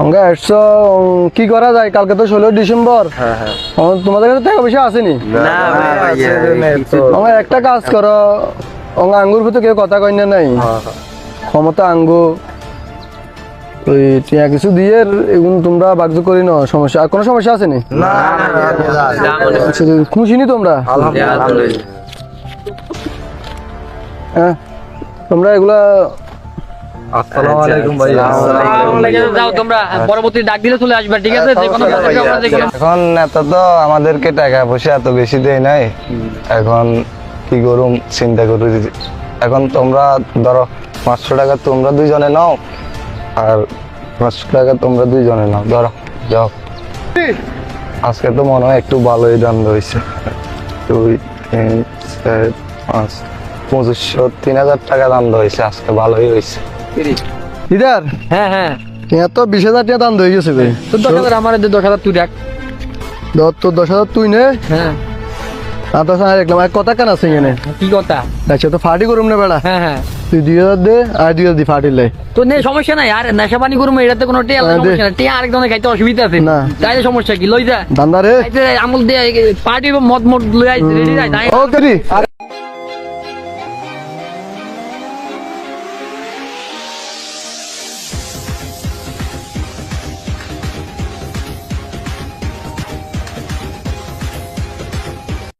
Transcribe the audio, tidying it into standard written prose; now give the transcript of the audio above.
আমরা 100 কি করা যায়? কালকে তো 16 ডিসেম্বর। তোমাদের কাছে টাকা পয়সা আসেনি? আমার একটা কাজ করো, আঙ্গুর ভিতরে কেউ কথা কই না নাই, ক্ষমতা আঙ্গু ওই টিয়া কিছু দিয়ে এগুলো তোমরা বাগজ করি না। সমস্যা আর কোনো সমস্যা আছে নি? খুশি নি তোমরা? হ্যাঁ, তোমরা এগুলা আসসালামু আলাইকুম ভাই। যাও তোমরা পরবর্তী ডাক দিলে চলে আসবে, ঠিক আছে? যে কোনো এখন এত তো আমাদেরকে টাকা পয়সা এত বেশি দেয় নাই, এখন কি করুম চিন্তা করি। এখন তোমরা ধরো 500 টাকা তোমরা দুইজনে নাও, আর 500 টাকা তোমরা দুইজনে নাও, ধরো যাও। আজকে তো মনে হয় একটু ভালোই দাম হয়েছে। 2 3 4 5 2500 3000 টাকা দাম হয়েছে আজকে, ভালোই হয়েছে। দিদার হ্যাঁ হ্যাঁ, এত 20,000 টাকা দাম হয়ে গেছে ভাই। তো 10,000 আমার 10,000 তুই রাখ। তো 10,000 তুই নে। হ্যাঁ, দেখলাম এক কথা কেন আছে এখানে? কি কথা? দেখছো তো ফাটি করুম না বেড়া। হ্যাঁ হ্যাঁ, তুই 2,000 দে আর 2,000 দি ফাটির লাই। তো নেই সমস্যা নাই, আর নেশা পানি করবো এটাতে কোনো টিয়া সমস্যা নাই। টিয়া আরেকজনের খাইতে অসুবিধা আছে না। তাইলে সমস্যা কি? লই যা দান্দা রে আমল দিয়ে পার্টি মদ মদ লই আইছে রেডি যাই। ও করি